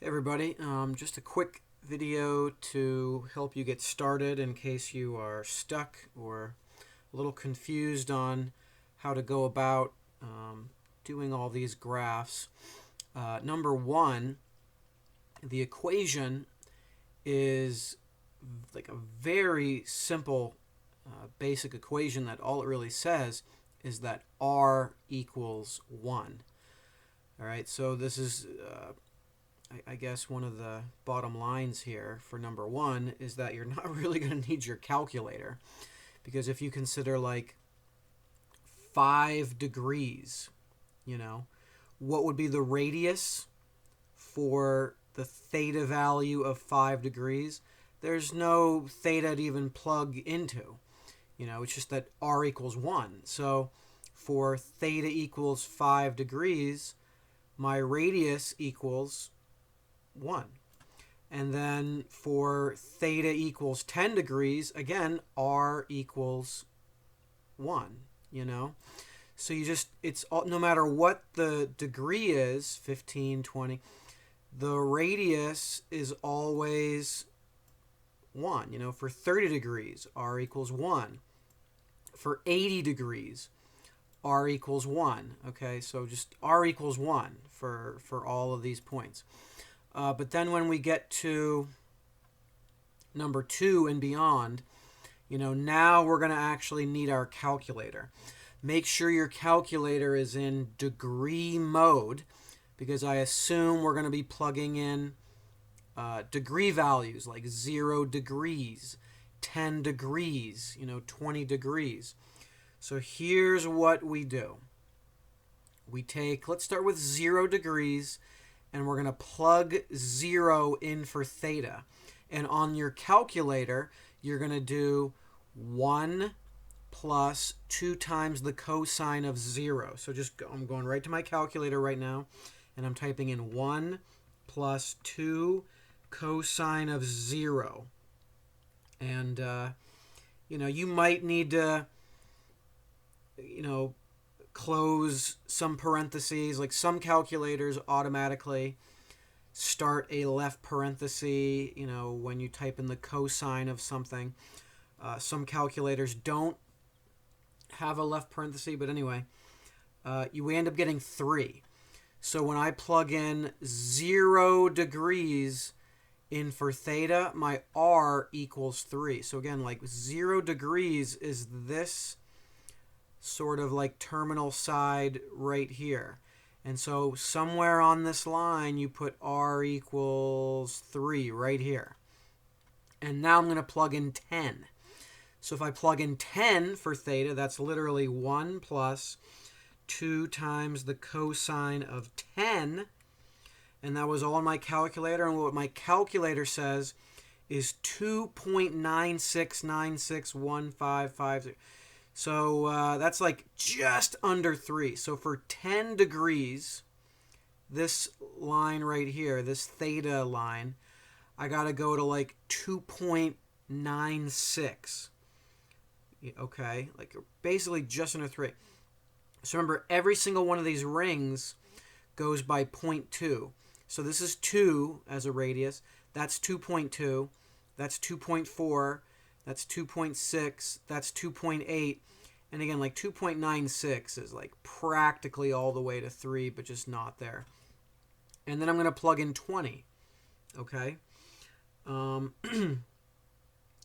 Everybody, just a quick video to help you get started in case you are stuck or a little confused on how to go about doing all these graphs. Number one, the equation is like a very simple basic equation that all it really says is that r equals 1. All right, so this is I guess one of the bottom lines here for number one is that you're not really going to need your calculator, because if you consider like 5 degrees, what would be the radius for the theta value of 5 degrees? There's no theta to even plug into. It's just that r equals 1. So for theta equals 5 degrees, my radius equals 1. And then for theta equals 10 degrees, again, r equals 1, So it's all, no matter what the degree is, 15, 20, the radius is always 1. For 30 degrees, r equals 1. For 80 degrees, r equals 1. Okay, so just r equals 1 for all of these points. But then when we get to number 2 and beyond, now we're going to actually need our calculator. Make sure your calculator is in degree mode, because I assume we're going to be plugging in degree values like 0 degrees, 10 degrees, 20 degrees. So here's what we do. Let's start with 0 degrees, and we're going to plug 0 in for theta. And on your calculator, you're going to do 1 plus 2 times the cosine of 0. So I'm going right to my calculator right now, and I'm typing in 1 plus 2 cosine of 0. And, you might need to, close some parentheses. Like some calculators automatically start a left parenthesis, when you type in the cosine of something. Some calculators don't have a left parenthesis, but anyway, we end up getting 3. So when I plug in 0 degrees in for theta, my r equals 3. So again, like 0 degrees is this sort of like terminal side right here. And so somewhere on this line, you put r equals 3 right here. And now I'm going to plug in 10. So if I plug in 10 for theta, that's literally 1 plus 2 times the cosine of 10. And that was all in my calculator. And what my calculator says is 2.96961550. So that's like just under 3. So for 10 degrees, this line right here, this theta line, I got to go to like 2.96. Okay, like basically just under 3. So remember, every single one of these rings goes by 0.2. So this is 2 as a radius. That's 2.2. That's 2.4. That's 2.6. That's 2.8. And again, like 2.96 is like practically all the way to 3, but just not there. And then I'm going to plug in 20. Okay.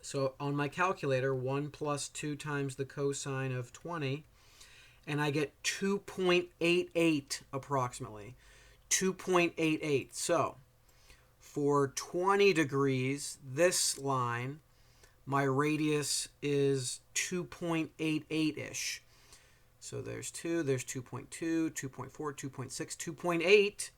So on my calculator, 1 plus 2 times the cosine of 20, and I get 2.88 approximately. 2.88. So for 20 degrees, this line, my radius is 2.88-ish. So there's 2, there's 2.2, 2.4, 2.6, 2.8.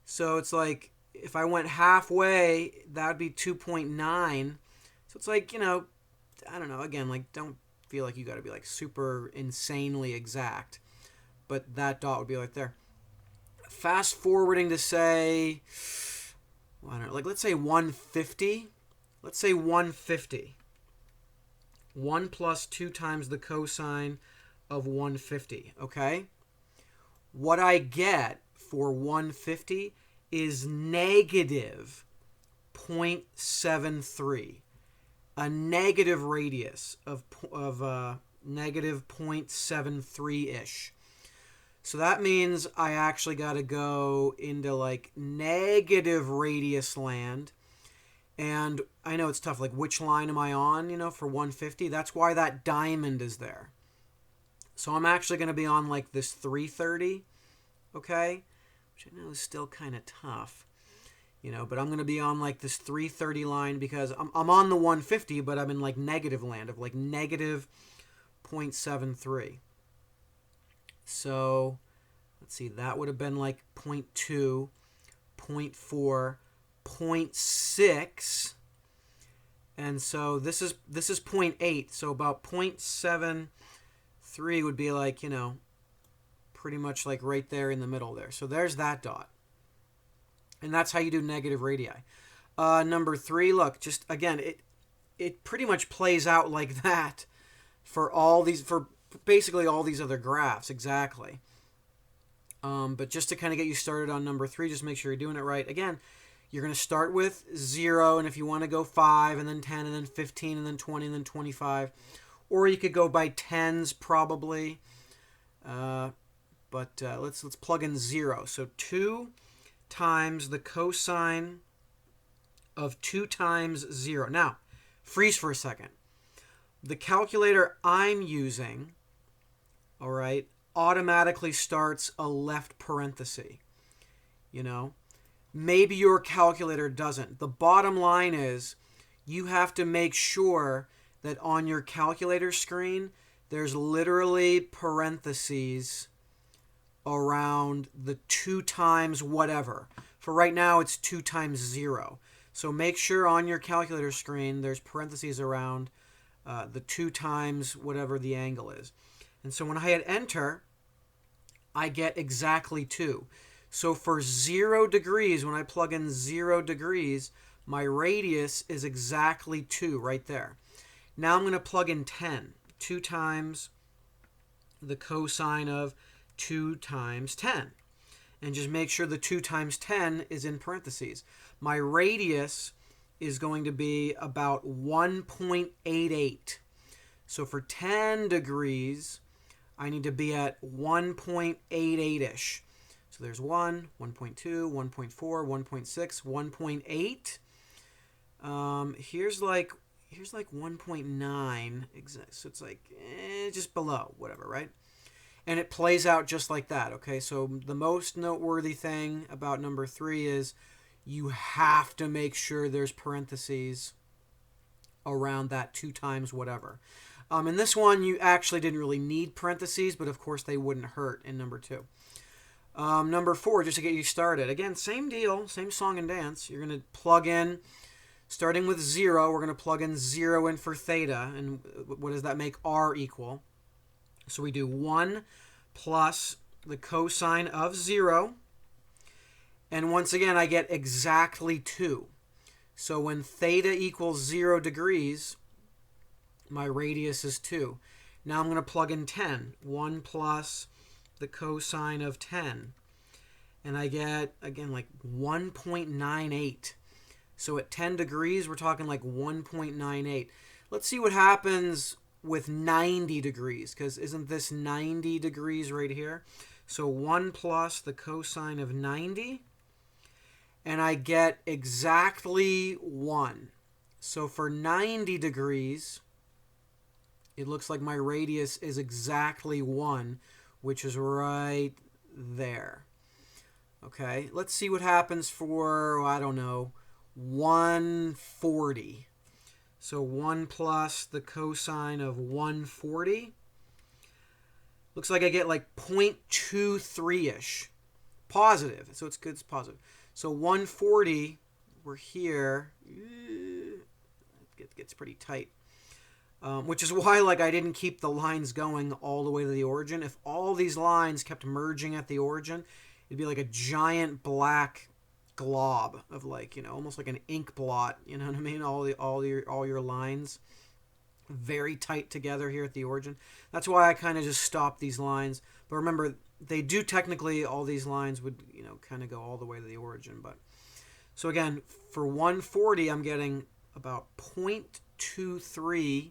So it's like if I went halfway, that'd be 2.9. So it's like, I don't know, again, like don't feel like you got to be like super insanely exact, but that dot would be right there. Fast forwarding to say, I don't know, like let's say 150. Let's say 150. 1 plus 2 times the cosine of 150, okay? What I get for 150 is negative 0.73. A negative radius of negative 0.73-ish. So that means I actually got to go into like negative radius land. And I know it's tough, like which line am I on, for 150? That's why that diamond is there. So I'm actually going to be on like this 330, okay? Which I know is still kind of tough, but I'm going to be on like this 330 line because I'm on the 150, but I'm in like negative land of like negative 0.73. So let's see, that would have been like 0.2, 0.4, 0.6, and so this is 0.8. So about 0.73 would be like, pretty much like right there in the middle there. So there's that dot. And that's how you do negative radii. Number 3, look, just again, it pretty much plays out like that for basically all these other graphs, exactly. But just to kind of get you started on number 3, just make sure you're doing it right. Again, you're going to start with 0, and if you want to go 5, and then 10, and then 15, and then 20, and then 25. Or you could go by tens probably. But let's plug in 0. So 2 times the cosine of 2 times 0. Now, freeze for a second. The calculator I'm using, all right, automatically starts a left parenthesis. Maybe your calculator doesn't. The bottom line is you have to make sure that on your calculator screen there's literally parentheses around the 2 times whatever. For right now it's 2 times 0. So make sure on your calculator screen there's parentheses around the 2 times whatever the angle is. And so when I hit enter, I get exactly 2. So for 0 degrees, when I plug in 0 degrees, my radius is exactly 2 right there. Now I'm going to plug in 10. 2 times the cosine of 2 times 10. And just make sure the 2 times 10 is in parentheses. My radius is going to be about 1.88. So for 10 degrees, I need to be at 1.88-ish. So there's 1, 1.2, 1.4, 1.6, 1.8. Here's like 1.9. So it's like just below, whatever, right? And it plays out just like that, okay? So the most noteworthy thing about number 3 is you have to make sure there's parentheses around that 2 times whatever. In this one, you actually didn't really need parentheses, but of course they wouldn't hurt in number 2. Number 4, just to get you started. Again, same deal, same song and dance. You're going to plug in, starting with 0, we're going to plug in 0 in for theta. And what does that make r equal? So we do 1 plus the cosine of 0. And once again, I get exactly 2. So when theta equals 0 degrees, my radius is 2. Now I'm going to plug in 10. 1 plus the cosine of 10. And I get, again, like 1.98. So at 10 degrees, we're talking like 1.98. Let's see what happens with 90 degrees, because isn't this 90 degrees right here? So 1 plus the cosine of 90, and I get exactly 1. So for 90 degrees, it looks like my radius is exactly 1, which is right there. Okay, let's see what happens for, I don't know, 140. So 1 plus the cosine of 140. Looks like I get like 0.23-ish. Positive. So it's good, it's positive. So 140, we're here. It gets pretty tight. Which is why I didn't keep the lines going all the way to the origin. If all these lines kept merging at the origin, it'd be like a giant black glob of almost like an ink blot, you know what I mean? All your lines very tight together here at the origin. That's why I kind of just stopped these lines. But remember, they do technically, all these lines would, kind of go all the way to the origin. But so again, for 140, I'm getting about 0.23.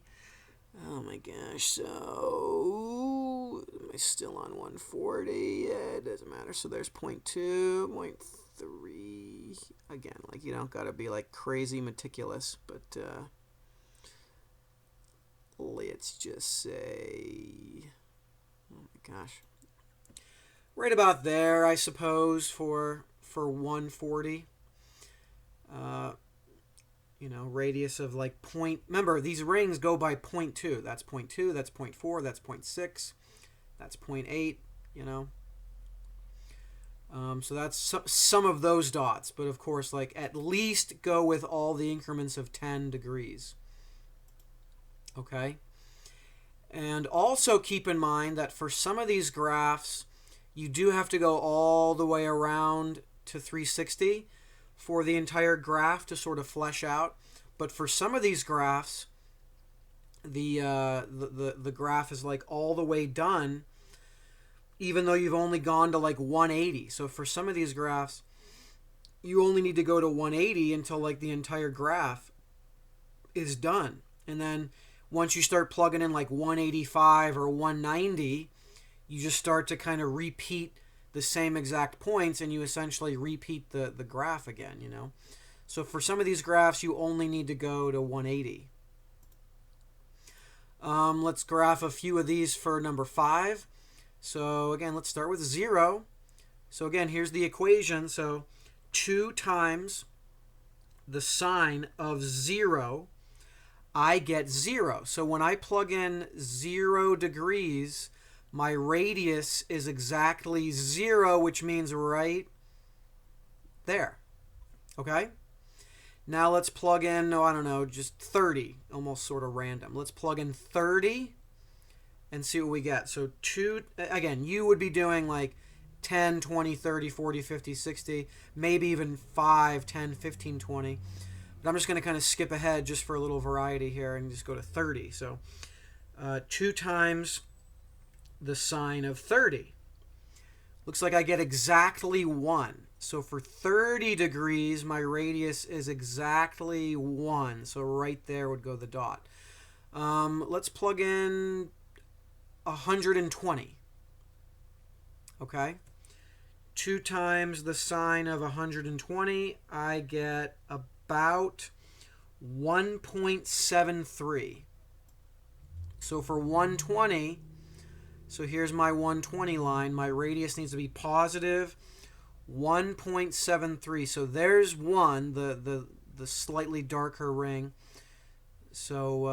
Oh my gosh, so am I still on 140? Yeah, it doesn't matter. So there's 0.2, 0.3. Again, like, you don't got to be like crazy meticulous, but let's just say, oh my gosh, right about there, I suppose, for 140. Radius of like point. Remember, these rings go by 0.2. That's 0.2. That's 0.4. That's 0.6. That's 0.8. So that's some of those dots. But of course, like, at least go with all the increments of 10 degrees. Okay. And also keep in mind that for some of these graphs, you do have to go all the way around to 360 for the entire graph to sort of flesh out. But for some of these graphs, the graph is like all the way done, even though you've only gone to like 180. So for some of these graphs, you only need to go to 180 until like the entire graph is done. And then once you start plugging in like 185 or 190, you just start to kind of repeat the same exact points, and you essentially repeat the graph again, So for some of these graphs, you only need to go to 180. Let's graph a few of these for number 5. So again, let's start with 0. So again, here's the equation. So 2 times the sine of 0, I get 0. So when I plug in 0 degrees, my radius is exactly 0, which means right there. Okay? Now let's plug in, I don't know, just 30, almost sort of random. Let's plug in 30 and see what we get. So again, you would be doing like 10, 20, 30, 40, 50, 60, maybe even 5, 10, 15, 20. But I'm just going to kind of skip ahead just for a little variety here and just go to 30. So 2 times the sine of 30. Looks like I get exactly 1. So for 30 degrees, my radius is exactly 1. So right there would go the dot. Let's plug in 120. Okay. 2 times the sine of 120, I get about 1.73. So for 120, so here's my 120 line. My radius needs to be positive 1.73. So there's 1, the slightly darker ring. So,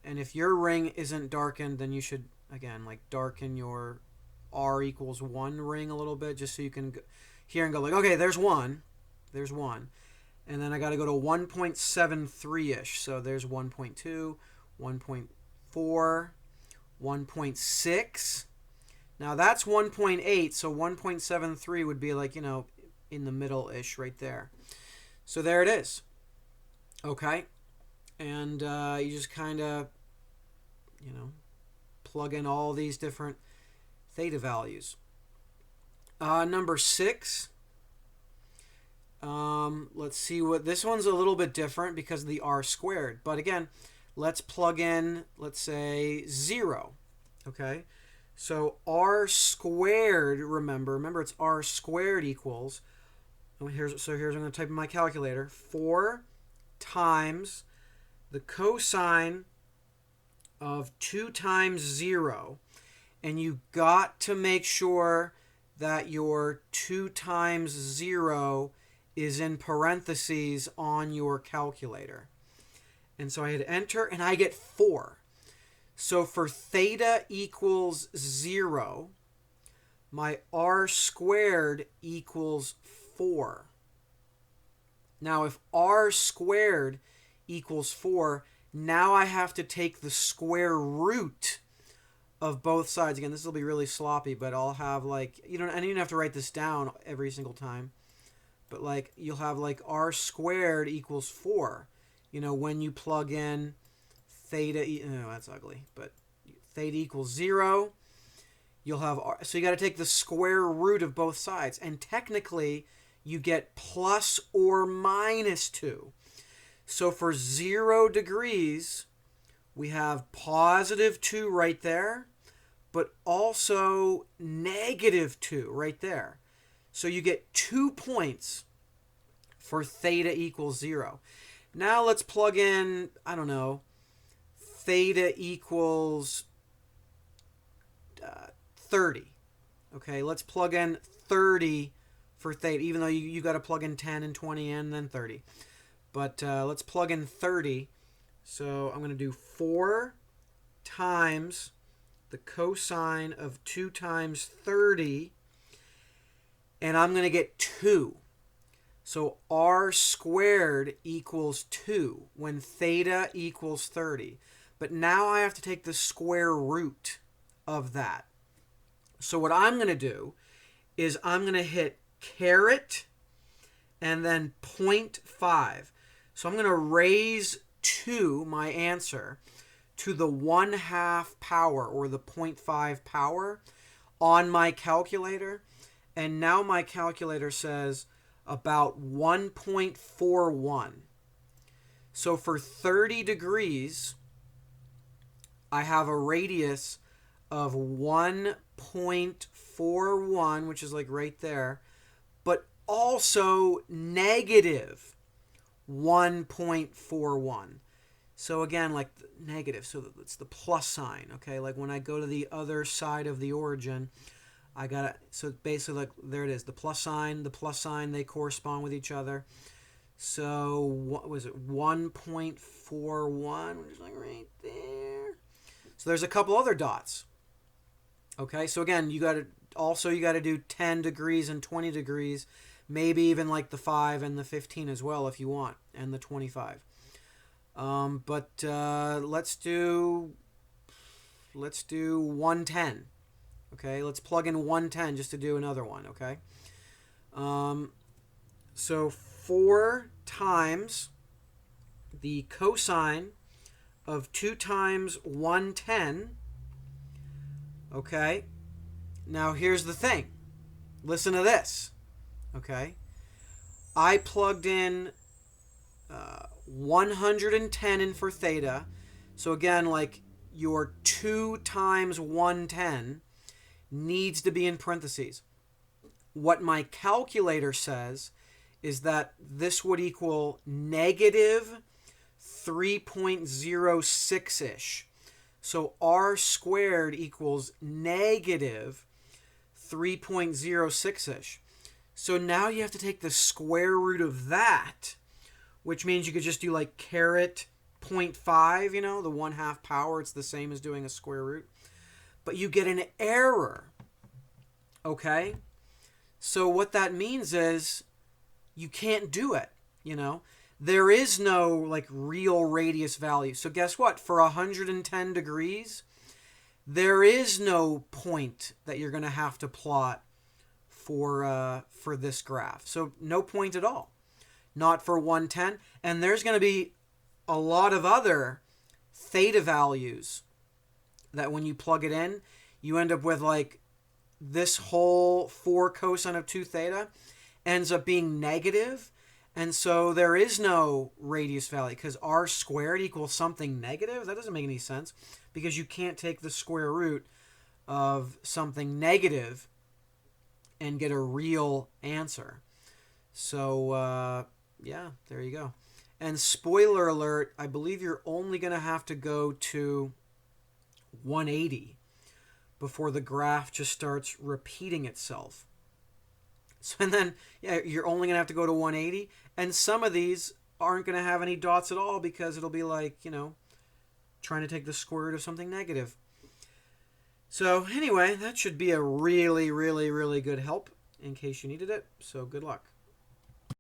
and if your ring isn't darkened, then you should, again, like darken your R equals 1 ring a little bit, just so you can go here and go like, okay, there's 1. There's 1. And then I got to go to 1.73-ish. So there's 1.2, 1.4, 1.6. Now that's 1.8, so 1.73 would be like, in the middle-ish right there. So there it is. Okay. And you just kind of, plug in all these different theta values. Number 6. Let's see what, this one's a little bit different because of the r squared. But again, let's plug in, let's say 0. Okay. So r squared, remember it's r squared equals, here's I'm going to type in my calculator, 4 times the cosine of 2 times 0. And you got to make sure that your 2 times 0 is in parentheses on your calculator. And so I hit enter, and I get 4. So for theta equals 0, my r squared equals 4. Now, if r squared equals 4, now I have to take the square root of both sides. Again, this will be really sloppy, but I'll have like, I don't even have to write this down every single time. But like, you'll have like r squared equals 4. When you plug in theta, that's ugly, but theta equals 0. you'll have, so you got to take the square root of both sides. And technically, you get plus or minus 2. So for 0 degrees, we have positive 2 right there, but also negative 2 right there. So you get 2 points for theta equals 0. Now let's plug in, I don't know, theta equals 30. Okay, let's plug in 30 for theta, even though you got to plug in 10 and 20 and then 30. But let's plug in 30. So I'm going to do 4 times the cosine of 2 times 30, and I'm going to get 2. So r squared equals 2 when theta equals 30. But now I have to take the square root of that. So what I'm going to do is I'm going to hit caret and then 0.5. So I'm going to raise 2, my answer, to the 1/2 power, or the 0.5 power, on my calculator. And now my calculator says about 1.41. So for 30 degrees, I have a radius of 1.41, which is like right there, but also negative 1.41. So again, like negative, so it's the plus sign, okay? Like when I go to the other side of the origin, I got so basically, like, there it is, the plus sign, they correspond with each other. So what was it, 1.41, which is like right there. So there's a couple other dots. Okay, so again, you got to do 10 degrees and 20 degrees, maybe even like the 5 and the 15 as well if you want, and the 25. But let's do 110. Okay, let's plug in 110 just to do another one, okay? So 4 times the cosine of 2 times 110, okay? Now here's the thing. Listen to this, okay? I plugged in 110 in for theta. So again, like your 2 times 110 needs to be in parentheses. What my calculator says is that this would equal negative 3.06-ish. So r squared equals negative 3.06-ish. So now you have to take the square root of that, which means you could just do like caret 0.5, the 1/2 power. It's the same as doing a square root. But you get an error, okay? So what that means is you can't do it, There is no like real radius value. So guess what? For 110 degrees, there is no point that you're going to have to plot for this graph. So no point at all. Not for 110. And there's going to be a lot of other theta values that when you plug it in, you end up with like this whole 4 cosine of 2 theta ends up being negative. And so there is no radius value because r squared equals something negative. That doesn't make any sense because you can't take the square root of something negative and get a real answer. So, yeah, there you go. And spoiler alert, I believe you're only going to have to go to 180 before the graph just starts repeating itself. So, and then, yeah, you're only going to have to go to 180. And some of these aren't going to have any dots at all because it'll be like, trying to take the square root of something negative. So anyway, that should be a really, really, really good help in case you needed it. So good luck.